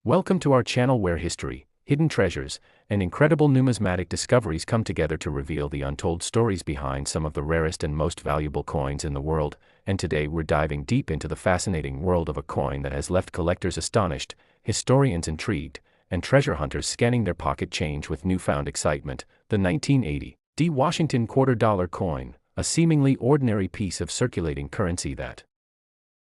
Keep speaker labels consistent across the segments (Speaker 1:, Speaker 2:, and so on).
Speaker 1: Welcome to our channel where history, hidden treasures, and incredible numismatic discoveries come together to reveal the untold stories behind some of the rarest and most valuable coins in the world. And today we're diving deep into the fascinating world of a coin that has left collectors astonished, historians intrigued, and treasure hunters scanning their pocket change with newfound excitement. The 1980 D Washington $quarter coin, a seemingly ordinary piece of circulating currency that,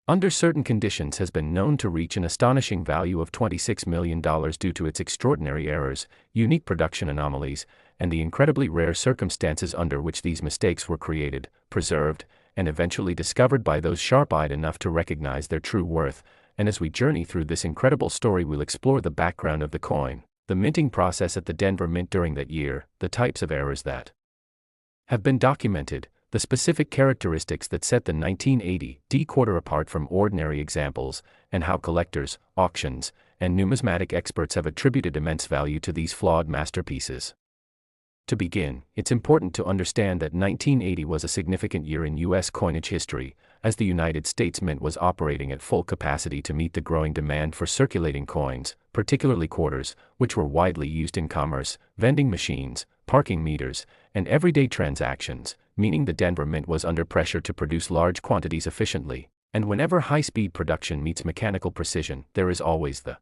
Speaker 1: under certain conditions, has been known to reach an astonishing value of $26 million due to its extraordinary errors, unique production anomalies, and the incredibly rare circumstances under which these mistakes were created, preserved, and eventually discovered by those sharp-eyed enough to recognize their true worth. And as we journey through this incredible story, we'll explore the background of the coin, the minting process at the Denver Mint during that year, the types of errors that have been documented, the specific characteristics that set the 1980 D quarter apart from ordinary examples, and how collectors, auctions, and numismatic experts have attributed immense value to these flawed masterpieces. To begin, it's important to understand that 1980 was a significant year in U.S. coinage history, as the United States Mint was operating at full capacity to meet the growing demand for circulating coins, particularly quarters, which were widely used in commerce, vending machines, parking meters, and everyday transactions, meaning the Denver Mint was under pressure to produce large quantities efficiently. And whenever high-speed production meets mechanical precision, there is always the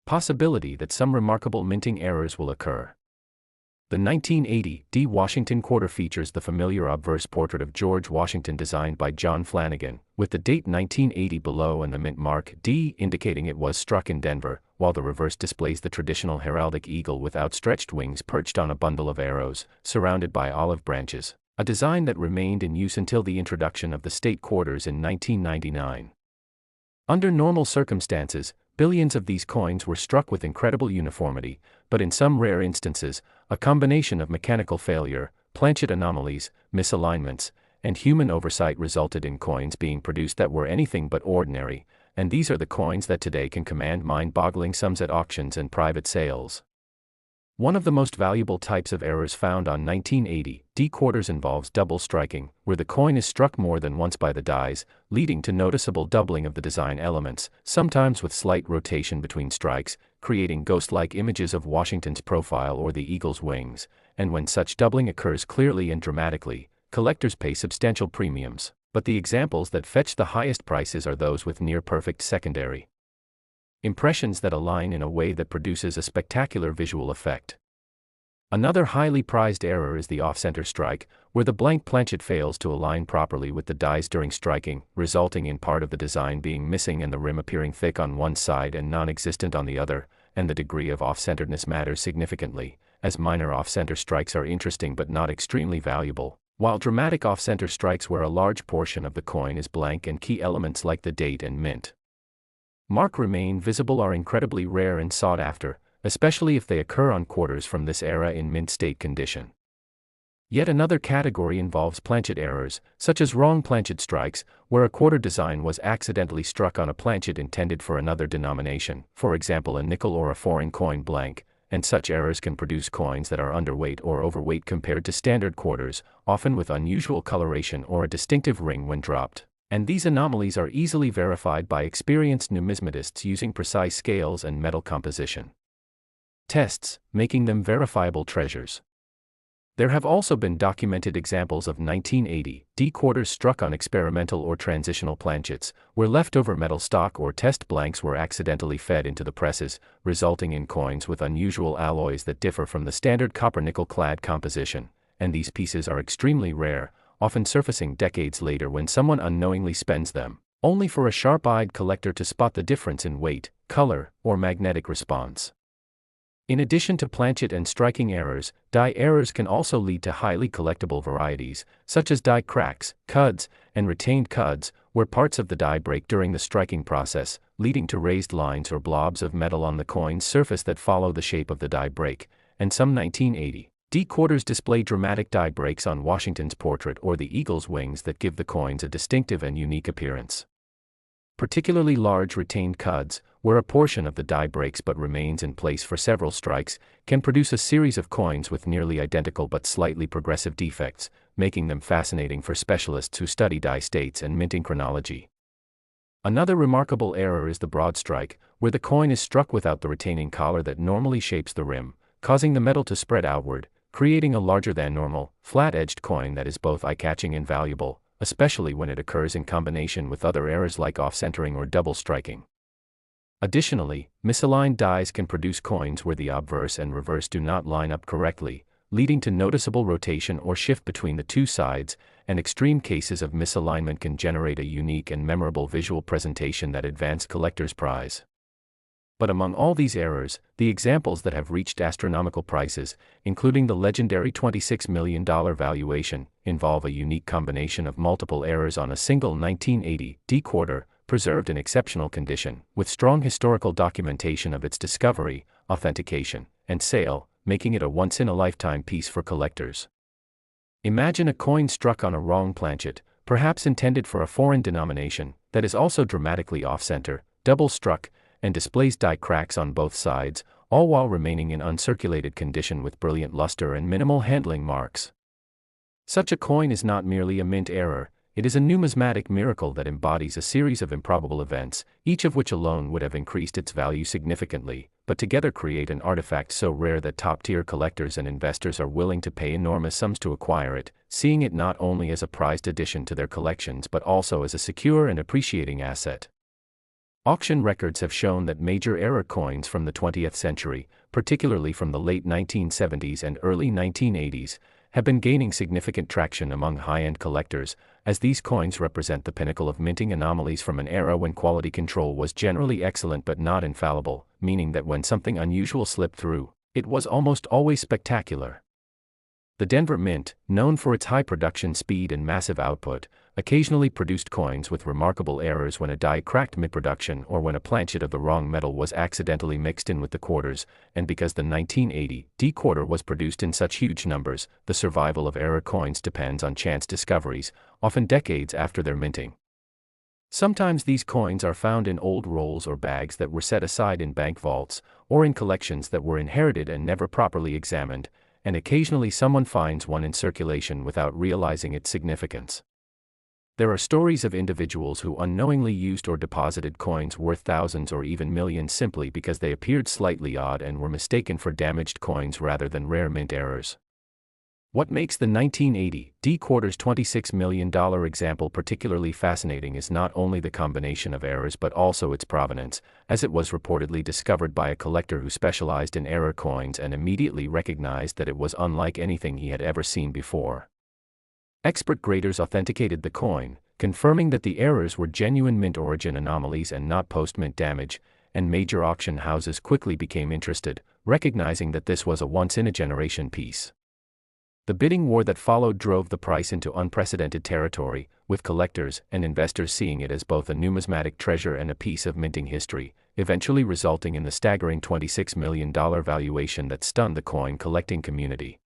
Speaker 1: possibility that some remarkable minting errors will occur. The 1980 D Washington quarter features the familiar obverse portrait of George Washington designed by John Flanagan, with the date 1980 below and the mint mark D indicating it was struck in Denver, while the reverse displays the traditional heraldic eagle with outstretched wings perched on a bundle of arrows, surrounded by olive branches, a design that remained in use until the introduction of the state quarters in 1999. Under normal circumstances, billions of these coins were struck with incredible uniformity, but in some rare instances, a combination of mechanical failure, planchet anomalies, misalignments, and human oversight resulted in coins being produced that were anything but ordinary, and these are the coins that today can command mind-boggling sums at auctions and private sales. One of the most valuable types of errors found on 1980 D quarters involves double striking, where the coin is struck more than once by the dies, leading to noticeable doubling of the design elements, sometimes with slight rotation between strikes, creating ghost-like images of Washington's profile or the eagle's wings. And when such doubling occurs clearly and dramatically, collectors pay substantial premiums, but the examples that fetch the highest prices are those with near-perfect secondary impressions that align in a way that produces a spectacular visual effect. Another highly prized error is the off-center strike, where the blank planchet fails to align properly with the dies during striking, resulting in part of the design being missing and the rim appearing thick on one side and non-existent on the other. And the degree of off-centeredness matters significantly, as minor off-center strikes are interesting but not extremely valuable, while dramatic off-center strikes where a large portion of the coin is blank and key elements like the date and mint mark remain visible are incredibly rare and sought after, especially if they occur on quarters from this era in mint state condition. Yet another category involves planchet errors, such as wrong planchet strikes, where a quarter design was accidentally struck on a planchet intended for another denomination, for example a nickel or a foreign coin blank, and such errors can produce coins that are underweight or overweight compared to standard quarters, often with unusual coloration or a distinctive ring when dropped. And these anomalies are easily verified by experienced numismatists using precise scales and metal composition tests, making them verifiable treasures. There have also been documented examples of 1980 D quarters struck on experimental or transitional planchets, where leftover metal stock or test blanks were accidentally fed into the presses, resulting in coins with unusual alloys that differ from the standard copper-nickel clad composition. And these pieces are extremely rare, often surfacing decades later when someone unknowingly spends them, only for a sharp-eyed collector to spot the difference in weight, color, or magnetic response. In addition to planchet and striking errors, die errors can also lead to highly collectible varieties, such as die cracks, cuds, and retained cuds, where parts of the die break during the striking process, leading to raised lines or blobs of metal on the coin's surface that follow the shape of the die break. And some 1980 D quarters display dramatic die breaks on Washington's portrait or the eagle's wings that give the coins a distinctive and unique appearance. Particularly large retained cuds, where a portion of the die breaks but remains in place for several strikes, can produce a series of coins with nearly identical but slightly progressive defects, making them fascinating for specialists who study die states and minting chronology. Another remarkable error is the broad strike, where the coin is struck without the retaining collar that normally shapes the rim, causing the metal to spread outward, creating a larger than normal, flat-edged coin that is both eye-catching and valuable, especially when it occurs in combination with other errors like off-centering or double striking. Additionally, misaligned dies can produce coins where the obverse and reverse do not line up correctly, leading to noticeable rotation or shift between the two sides, and extreme cases of misalignment can generate a unique and memorable visual presentation that advance collectors' prize. But among all these errors, the examples that have reached astronomical prices, including the legendary $26 million valuation, involve a unique combination of multiple errors on a single 1980 D quarter, preserved in exceptional condition, with strong historical documentation of its discovery, authentication, and sale, making it a once-in-a-lifetime piece for collectors. Imagine a coin struck on a wrong planchet, perhaps intended for a foreign denomination, that is also dramatically off-center, double-struck, and displays die cracks on both sides, all while remaining in uncirculated condition with brilliant luster and minimal handling marks. Such a coin is not merely a mint error, it is a numismatic miracle that embodies a series of improbable events, each of which alone would have increased its value significantly, but together create an artifact so rare that top-tier collectors and investors are willing to pay enormous sums to acquire it, seeing it not only as a prized addition to their collections but also as a secure and appreciating asset. Auction records have shown that major error coins from the 20th century, particularly from the late 1970s and early 1980s, have been gaining significant traction among high-end collectors, as these coins represent the pinnacle of minting anomalies from an era when quality control was generally excellent but not infallible, meaning that when something unusual slipped through, it was almost always spectacular. The Denver Mint, known for its high production speed and massive output, occasionally produced coins with remarkable errors when a die cracked mid-production or when a planchet of the wrong metal was accidentally mixed in with the quarters, and because the 1980 D quarter was produced in such huge numbers, the survival of error coins depends on chance discoveries, often decades after their minting. Sometimes these coins are found in old rolls or bags that were set aside in bank vaults, or in collections that were inherited and never properly examined, and occasionally someone finds one in circulation without realizing its significance. There are stories of individuals who unknowingly used or deposited coins worth thousands or even millions simply because they appeared slightly odd and were mistaken for damaged coins rather than rare mint errors. What makes the 1980 D quarter's $26 million example particularly fascinating is not only the combination of errors but also its provenance, as it was reportedly discovered by a collector who specialized in error coins and immediately recognized that it was unlike anything he had ever seen before. Expert graders authenticated the coin, confirming that the errors were genuine mint origin anomalies and not post-mint damage, and major auction houses quickly became interested, recognizing that this was a once-in-a-generation piece. The bidding war that followed drove the price into unprecedented territory, with collectors and investors seeing it as both a numismatic treasure and a piece of minting history, eventually resulting in the staggering $26 million valuation that stunned the coin collecting community.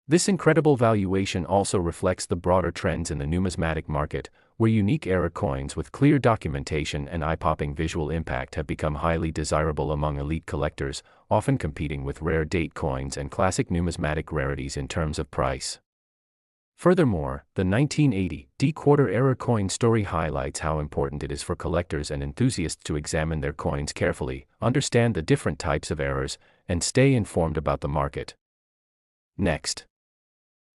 Speaker 1: This incredible valuation also reflects the broader trends in the numismatic market, where unique error coins with clear documentation and eye-popping visual impact have become highly desirable among elite collectors, often competing with rare date coins and classic numismatic rarities in terms of price. Furthermore, the 1980 D quarter error coin story highlights how important it is for collectors and enthusiasts to examine their coins carefully, understand the different types of errors, and stay informed about the market. Next.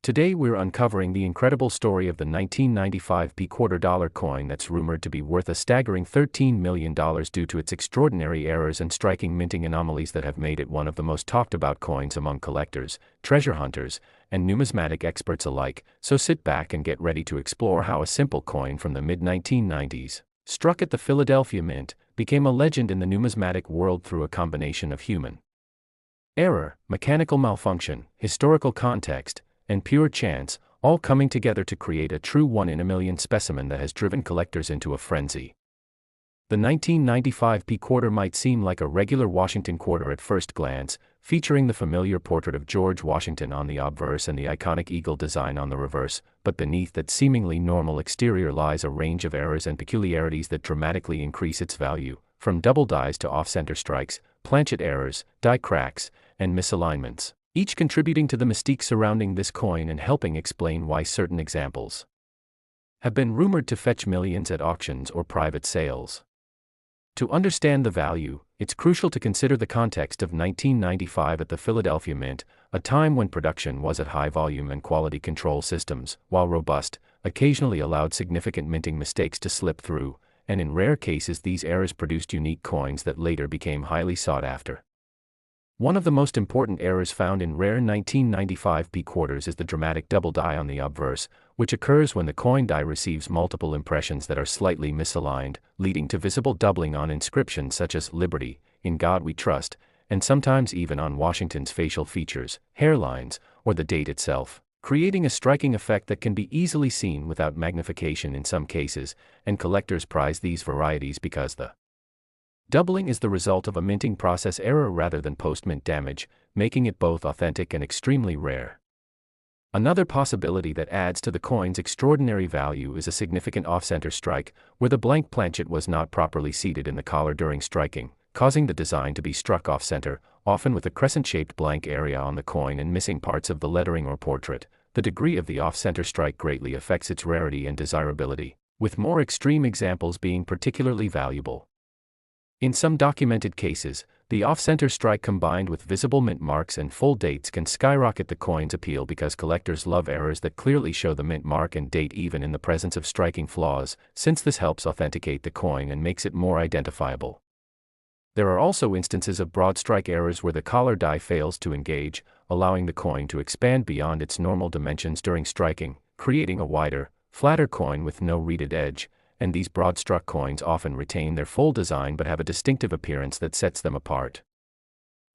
Speaker 1: Today we're uncovering the incredible story of the 1995 P quarter dollar coin that's rumored to be worth a staggering $13 million due to its extraordinary errors and striking minting anomalies that have made it one of the most talked about coins among collectors, treasure hunters, and numismatic experts alike, so sit back and get ready to explore how a simple coin from the mid-1990s, struck at the Philadelphia Mint, became a legend in the numismatic world through a combination of human error, mechanical malfunction, historical context, and pure chance, all coming together to create a true one-in-a-million specimen that has driven collectors into a frenzy. The 1995 P quarter might seem like a regular Washington quarter at first glance, featuring the familiar portrait of George Washington on the obverse and the iconic eagle design on the reverse, but beneath that seemingly normal exterior lies a range of errors and peculiarities that dramatically increase its value, from double dies to off-center strikes, planchet errors, die cracks, and misalignments, each contributing to the mystique surrounding this coin and helping explain why certain examples have been rumored to fetch millions at auctions or private sales. To understand the value, it's crucial to consider the context of 1995 at the Philadelphia Mint, a time when production was at high volume and quality control systems, while robust, occasionally allowed significant minting mistakes to slip through, and in rare cases these errors produced unique coins that later became highly sought after. One of the most important errors found in rare 1995 P-quarters is the dramatic double die on the obverse, which occurs when the coin die receives multiple impressions that are slightly misaligned, leading to visible doubling on inscriptions such as "Liberty," "In God We Trust," and sometimes even on Washington's facial features, hairlines, or the date itself, creating a striking effect that can be easily seen without magnification in some cases, and collectors prize these varieties because the doubling is the result of a minting process error rather than post-mint damage, making it both authentic and extremely rare. Another possibility that adds to the coin's extraordinary value is a significant off-center strike, where the blank planchet was not properly seated in the collar during striking, causing the design to be struck off-center, often with a crescent-shaped blank area on the coin and missing parts of the lettering or portrait. The degree of the off-center strike greatly affects its rarity and desirability, with more extreme examples being particularly valuable. In some documented cases, the off-center strike combined with visible mint marks and full dates can skyrocket the coin's appeal because collectors love errors that clearly show the mint mark and date even in the presence of striking flaws, since this helps authenticate the coin and makes it more identifiable. There are also instances of broad strike errors where the collar die fails to engage, allowing the coin to expand beyond its normal dimensions during striking, creating a wider, flatter coin with no reeded edge, and these broad-struck coins often retain their full design but have a distinctive appearance that sets them apart.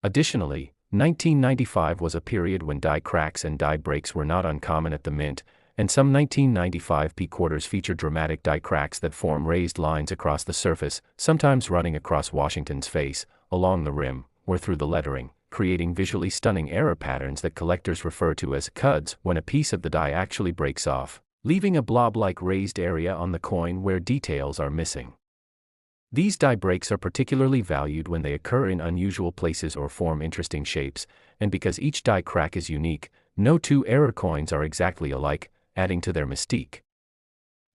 Speaker 1: Additionally, 1995 was a period when die cracks and die breaks were not uncommon at the mint, and some 1995 P-quarters feature dramatic die cracks that form raised lines across the surface, sometimes running across Washington's face, along the rim, or through the lettering, creating visually stunning error patterns that collectors refer to as cuds when a piece of the die actually breaks off, leaving a blob-like raised area on the coin where details are missing. These die breaks are particularly valued when they occur in unusual places or form interesting shapes, and because each die crack is unique, no two error coins are exactly alike, adding to their mystique.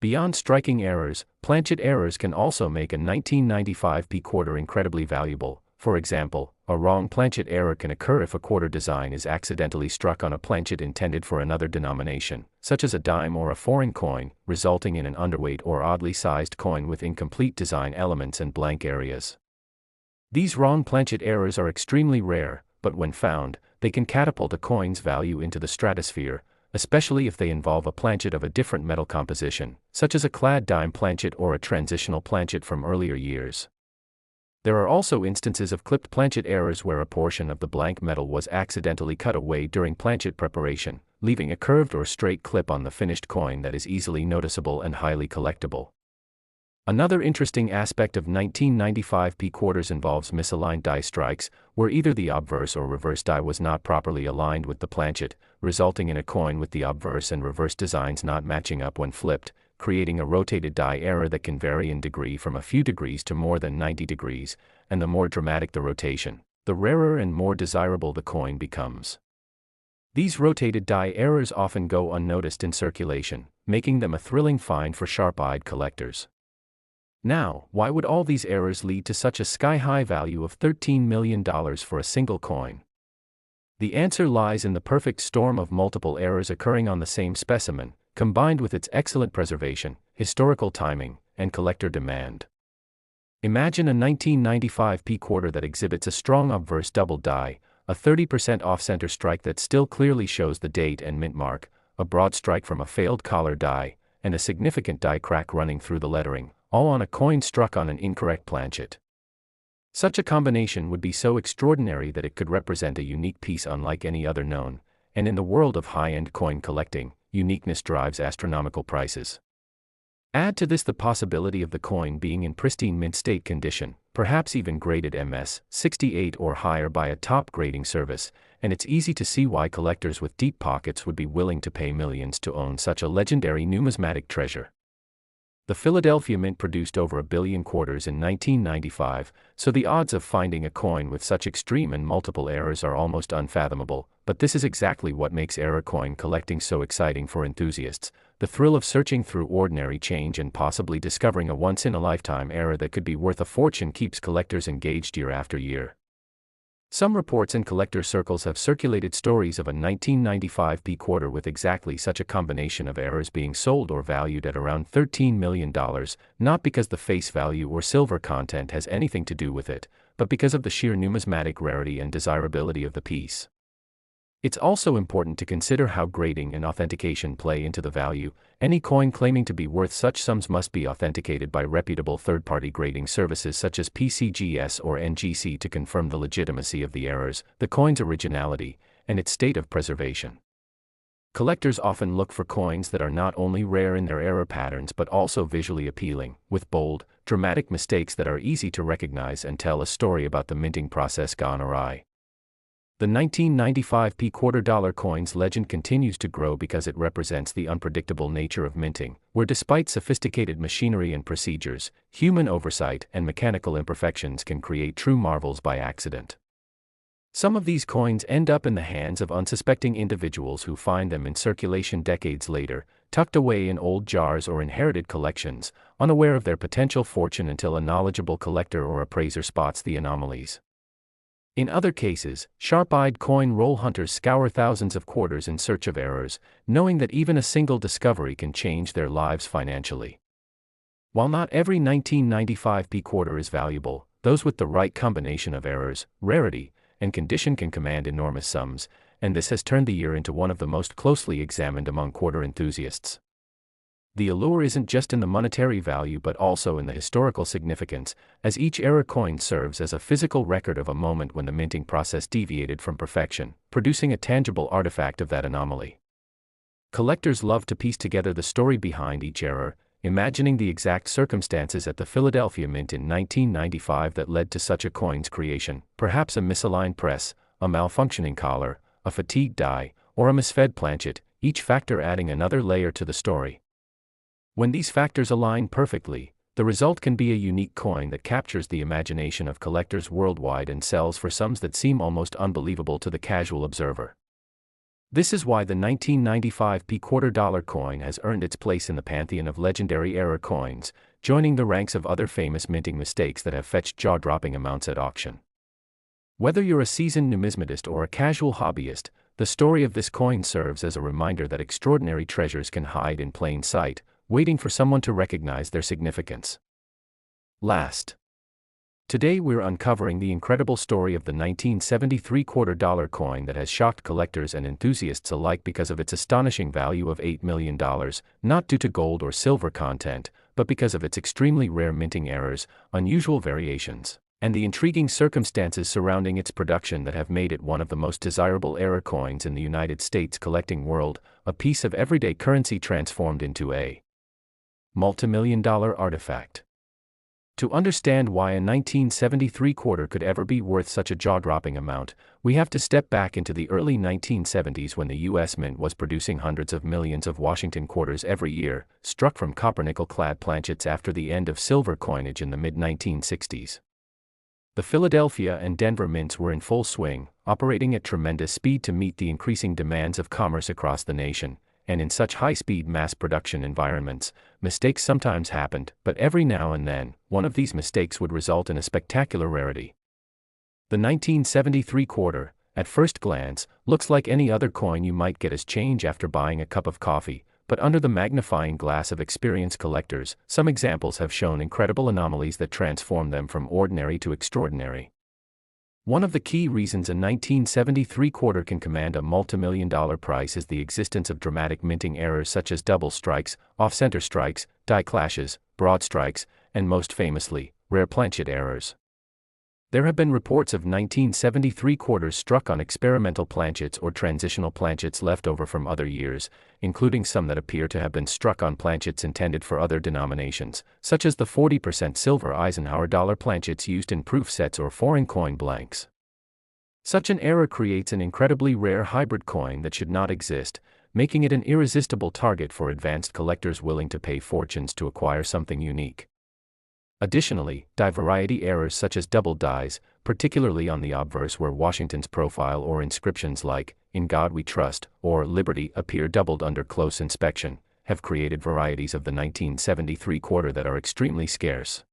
Speaker 1: Beyond striking errors, planchet errors can also make a 1995 P-quarter incredibly valuable. For example, a wrong planchet error can occur if a quarter design is accidentally struck on a planchet intended for another denomination, such as a dime or a foreign coin, resulting in an underweight or oddly sized coin with incomplete design elements and blank areas. These wrong planchet errors are extremely rare, but when found, they can catapult a coin's value into the stratosphere, especially if they involve a planchet of a different metal composition, such as a clad dime planchet or a transitional planchet from earlier years. There are also instances of clipped planchet errors where a portion of the blank metal was accidentally cut away during planchet preparation, leaving a curved or straight clip on the finished coin that is easily noticeable and highly collectible. Another interesting aspect of 1995 P-quarters involves misaligned die strikes, where either the obverse or reverse die was not properly aligned with the planchet, resulting in a coin with the obverse and reverse designs not matching up when flipped, creating a rotated die error that can vary in degree from a few degrees to more than 90 degrees, and the more dramatic the rotation, the rarer and more desirable the coin becomes. These rotated die errors often go unnoticed in circulation, making them a thrilling find for sharp-eyed collectors. Now, why would all these errors lead to such a sky-high value of $13 million for a single coin? The answer lies in the perfect storm of multiple errors occurring on the same specimen, combined with its excellent preservation, historical timing, and collector demand. Imagine a 1995 P-quarter that exhibits a strong obverse double die, a 30% off-center strike that still clearly shows the date and mint mark, a broad strike from a failed collar die, and a significant die crack running through the lettering, all on a coin struck on an incorrect planchet. Such a combination would be so extraordinary that it could represent a unique piece unlike any other known, and in the world of high-end coin collecting, uniqueness drives astronomical prices. Add to this the possibility of the coin being in pristine mint state condition, perhaps even graded MS 68 or higher by a top grading service, and it's easy to see why collectors with deep pockets would be willing to pay millions to own such a legendary numismatic treasure. The Philadelphia Mint produced over 1 billion quarters in 1995, so the odds of finding a coin with such extreme and multiple errors are almost unfathomable, but this is exactly what makes error coin collecting so exciting for enthusiasts: the thrill of searching through ordinary change and possibly discovering a once-in-a-lifetime error that could be worth a fortune keeps collectors engaged year after year. Some reports in collector circles have circulated stories of a 1995 P quarter with exactly such a combination of errors being sold or valued at around $13 million, not because the face value or silver content has anything to do with it, but because of the sheer numismatic rarity and desirability of the piece. It's also important to consider how grading and authentication play into the value. Any coin claiming to be worth such sums must be authenticated by reputable third-party grading services such as PCGS or NGC to confirm the legitimacy of the errors, the coin's originality, and its state of preservation. Collectors often look for coins that are not only rare in their error patterns but also visually appealing, with bold, dramatic mistakes that are easy to recognize and tell a story about the minting process gone awry. The 1995 P quarter dollar coin's legend continues to grow because it represents the unpredictable nature of minting, where despite sophisticated machinery and procedures, human oversight and mechanical imperfections can create true marvels by accident. Some of these coins end up in the hands of unsuspecting individuals who find them in circulation decades later, tucked away in old jars or inherited collections, unaware of their potential fortune until a knowledgeable collector or appraiser spots the anomalies. In other cases, sharp-eyed coin roll hunters scour thousands of quarters in search of errors, knowing that even a single discovery can change their lives financially. While not every 1995 P quarter is valuable, those with the right combination of errors, rarity, and condition can command enormous sums, and this has turned the year into one of the most closely examined among quarter enthusiasts. The allure isn't just in the monetary value but also in the historical significance, as each error coin serves as a physical record of a moment when the minting process deviated from perfection, producing a tangible artifact of that anomaly. Collectors love to piece together the story behind each error, imagining the exact circumstances at the Philadelphia Mint in 1995 that led to such a coin's creation, perhaps a misaligned press, a malfunctioning collar, a fatigued die, or a misfed planchet, each factor adding another layer to the story. When these factors align perfectly, the result can be a unique coin that captures the imagination of collectors worldwide and sells for sums that seem almost unbelievable to the casual observer. This is why the 1995 P quarter dollar coin has earned its place in the pantheon of legendary error coins, joining the ranks of other famous minting mistakes that have fetched jaw-dropping amounts at auction. Whether you're a seasoned numismatist or a casual hobbyist, the story of this coin serves as a reminder that extraordinary treasures can hide in plain sight, waiting for someone to recognize their significance. Last. Today we're uncovering the incredible story of the 1973 quarter dollar coin that has shocked collectors and enthusiasts alike because of its astonishing value of $8 million, not due to gold or silver content, but because of its extremely rare minting errors, unusual variations, and the intriguing circumstances surrounding its production that have made it one of the most desirable error coins in the United States collecting world, a piece of everyday currency transformed into a multimillion-dollar artifact. To understand why a 1973 quarter could ever be worth such a jaw-dropping amount, we have to step back into the early 1970s when the U.S. Mint was producing hundreds of millions of Washington quarters every year, struck from copper-nickel-clad planchets after the end of silver coinage in the mid-1960s. The Philadelphia and Denver mints were in full swing, operating at tremendous speed to meet the increasing demands of commerce across the nation, and in such high-speed mass production environments, mistakes sometimes happened, but every now and then, one of these mistakes would result in a spectacular rarity. The 1973 quarter, at first glance, looks like any other coin you might get as change after buying a cup of coffee, but under the magnifying glass of experienced collectors, some examples have shown incredible anomalies that transform them from ordinary to extraordinary. One of the key reasons a 1973 quarter can command a multimillion-dollar price is the existence of dramatic minting errors such as double strikes, off-center strikes, die clashes, broad strikes, and most famously, rare planchet errors. There have been reports of 1973 quarters struck on experimental planchets or transitional planchets left over from other years, including some that appear to have been struck on planchets intended for other denominations, such as the 40% silver Eisenhower dollar planchets used in proof sets or foreign coin blanks. Such an error creates an incredibly rare hybrid coin that should not exist, making it an irresistible target for advanced collectors willing to pay fortunes to acquire something unique. Additionally, die variety errors such as double dies, particularly on the obverse where Washington's profile or inscriptions like, "In God We Trust," or "Liberty" appear doubled under close inspection, have created varieties of the 1973 quarter that are extremely scarce.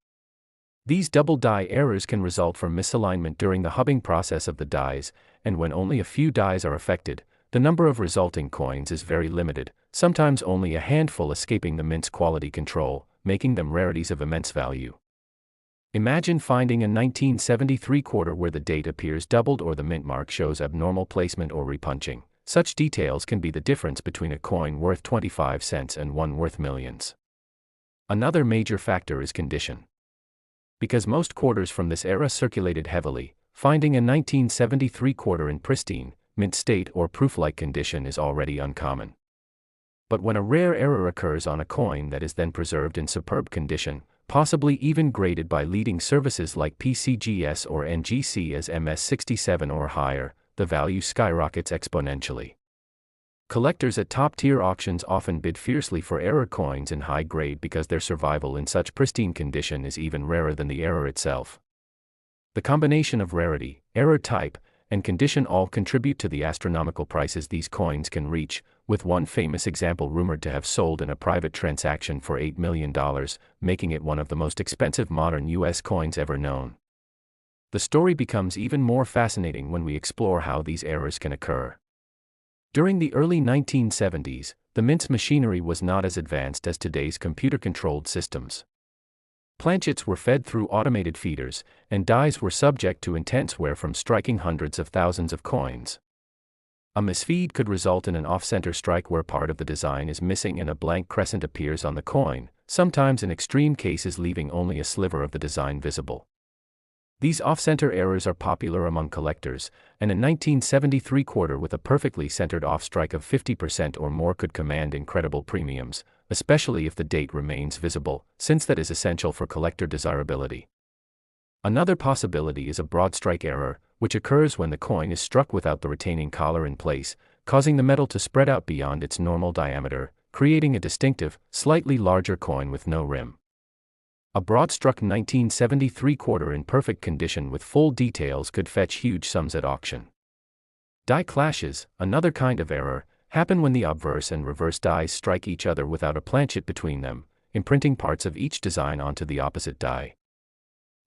Speaker 1: These double die errors can result from misalignment during the hubbing process of the dies, and when only a few dies are affected, the number of resulting coins is very limited, sometimes only a handful escaping the mint's quality control, making them rarities of immense value. Imagine finding a 1973 quarter where the date appears doubled or the mint mark shows abnormal placement or repunching. Such details can be the difference between a coin worth 25 cents and one worth millions. Another major factor is condition. Because most quarters from this era circulated heavily, finding a 1973 quarter in pristine, mint state or proof-like condition is already uncommon. But when a rare error occurs on a coin that is then preserved in superb condition, possibly even graded by leading services like PCGS or NGC as MS67 or higher, the value skyrockets exponentially. Collectors at top-tier auctions often bid fiercely for error coins in high grade because their survival in such pristine condition is even rarer than the error itself. The combination of rarity, error type, and condition all contribute to the astronomical prices these coins can reach, with one famous example rumored to have sold in a private transaction for $8 million, making it one of the most expensive modern U.S. coins ever known. The story becomes even more fascinating when we explore how these errors can occur. During the early 1970s, the mint's machinery was not as advanced as today's computer-controlled systems. Planchets were fed through automated feeders, and dies were subject to intense wear from striking hundreds of thousands of coins. A misfeed could result in an off-center strike where part of the design is missing and a blank crescent appears on the coin, sometimes in extreme cases leaving only a sliver of the design visible. These off-center errors are popular among collectors, and a 1973 quarter with a perfectly centered off-strike of 50% or more could command incredible premiums, especially if the date remains visible, since that is essential for collector desirability. Another possibility is a broad strike error, which occurs when the coin is struck without the retaining collar in place, causing the metal to spread out beyond its normal diameter, creating a distinctive, slightly larger coin with no rim. A broad-struck 1973 quarter in perfect condition with full details could fetch huge sums at auction. Die clashes, another kind of error, happen when the obverse and reverse dies strike each other without a planchet between them, imprinting parts of each design onto the opposite die.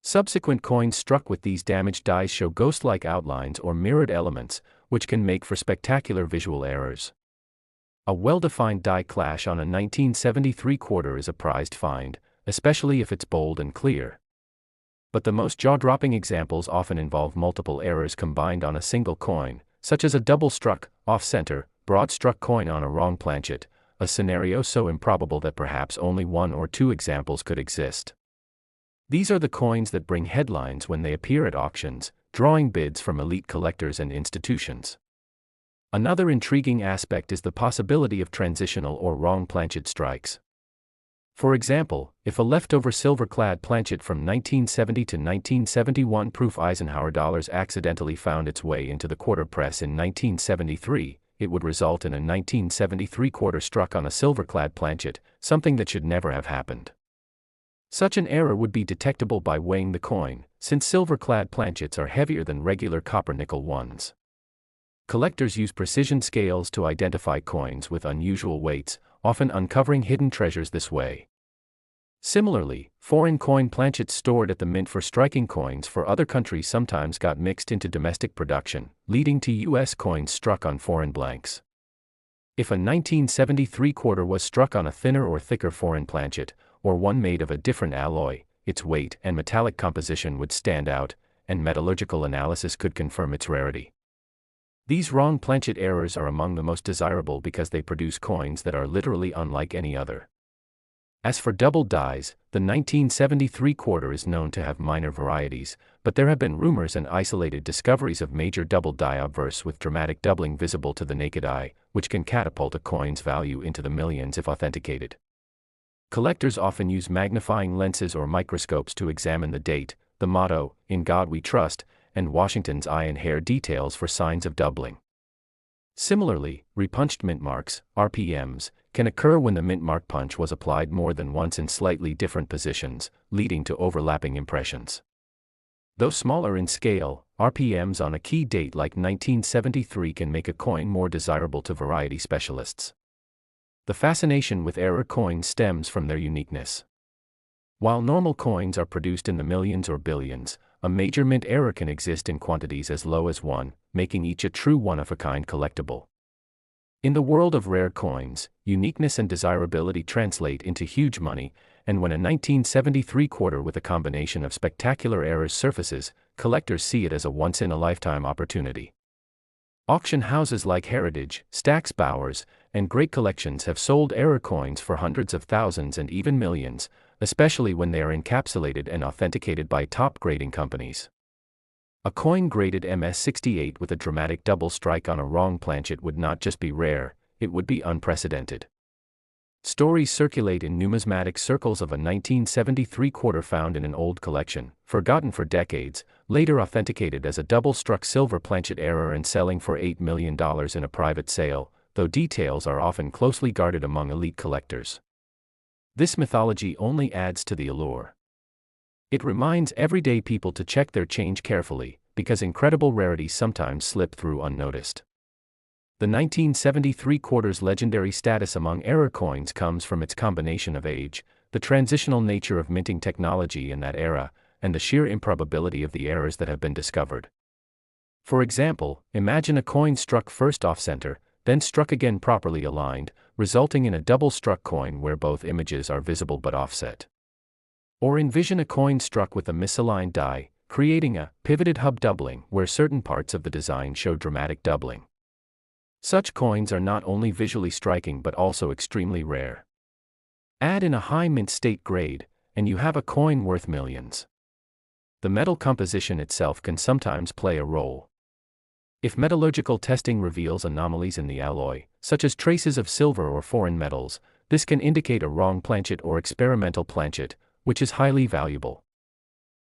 Speaker 1: Subsequent coins struck with these damaged dies show ghost-like outlines or mirrored elements, which can make for spectacular visual errors. A well-defined die clash on a 1973 quarter is a prized find, especially if it's bold and clear. But the most jaw-dropping examples often involve multiple errors combined on a single coin, such as a double-struck, off-center, broad-struck coin on a wrong planchet, a scenario so improbable that perhaps only one or two examples could exist. These are the coins that bring headlines when they appear at auctions, drawing bids from elite collectors and institutions. Another intriguing aspect is the possibility of transitional or wrong planchet strikes. For example, if a leftover silver-clad planchet from 1970 to 1971 proof Eisenhower dollars accidentally found its way into the quarter press in 1973, it would result in a 1973 quarter struck on a silver-clad planchet, something that should never have happened. Such an error would be detectable by weighing the coin, since silver-clad planchets are heavier than regular copper-nickel ones. Collectors use precision scales to identify coins with unusual weights, often uncovering hidden treasures this way. Similarly, foreign coin planchets stored at the mint for striking coins for other countries sometimes got mixed into domestic production, leading to U.S. coins struck on foreign blanks. If a 1973 quarter was struck on a thinner or thicker foreign planchet, or one made of a different alloy, its weight and metallic composition would stand out, and metallurgical analysis could confirm its rarity. These wrong planchet errors are among the most desirable because they produce coins that are literally unlike any other. As for double dies, the 1973 quarter is known to have minor varieties, but there have been rumors and isolated discoveries of major double die obverse with dramatic doubling visible to the naked eye, which can catapult a coin's value into the millions if authenticated. Collectors often use magnifying lenses or microscopes to examine the date, the motto, "In God We Trust," and Washington's eye and hair details for signs of doubling. Similarly, repunched mint marks, RPMs, can occur when the mint mark punch was applied more than once in slightly different positions, leading to overlapping impressions. Though smaller in scale, RPMs on a key date like 1973 can make a coin more desirable to variety specialists. The fascination with error coins stems from their uniqueness. While normal coins are produced in the millions or billions, a major mint error can exist in quantities as low as 1, making each a true one-of-a-kind collectible. In the world of rare coins, uniqueness and desirability translate into huge money, and when a 1973 quarter with a combination of spectacular errors surfaces, collectors see it as a once-in-a-lifetime opportunity. Auction houses like Heritage, Stack's Bowers, and Great Collections have sold error coins for hundreds of thousands and even millions, especially when they are encapsulated and authenticated by top grading companies. A coin graded MS68 with a dramatic double strike on a wrong planchet would not just be rare, it would be unprecedented. Stories circulate in numismatic circles of a 1973 quarter found in an old collection, forgotten for decades, later authenticated as a double-struck silver planchet error and selling for $8 million in a private sale, though details are often closely guarded among elite collectors. This mythology only adds to the allure. It reminds everyday people to check their change carefully, because incredible rarities sometimes slip through unnoticed. The 1973 quarter's legendary status among error coins comes from its combination of age, the transitional nature of minting technology in that era, and the sheer improbability of the errors that have been discovered. For example, imagine a coin struck first off-center, then struck again properly aligned, resulting in a double-struck coin where both images are visible but offset. Or envision a coin struck with a misaligned die, creating a pivoted hub doubling where certain parts of the design show dramatic doubling. Such coins are not only visually striking but also extremely rare. Add in a high mint state grade, and you have a coin worth millions. The metal composition itself can sometimes play a role. If metallurgical testing reveals anomalies in the alloy, such as traces of silver or foreign metals, this can indicate a wrong planchet or experimental planchet, which is highly valuable.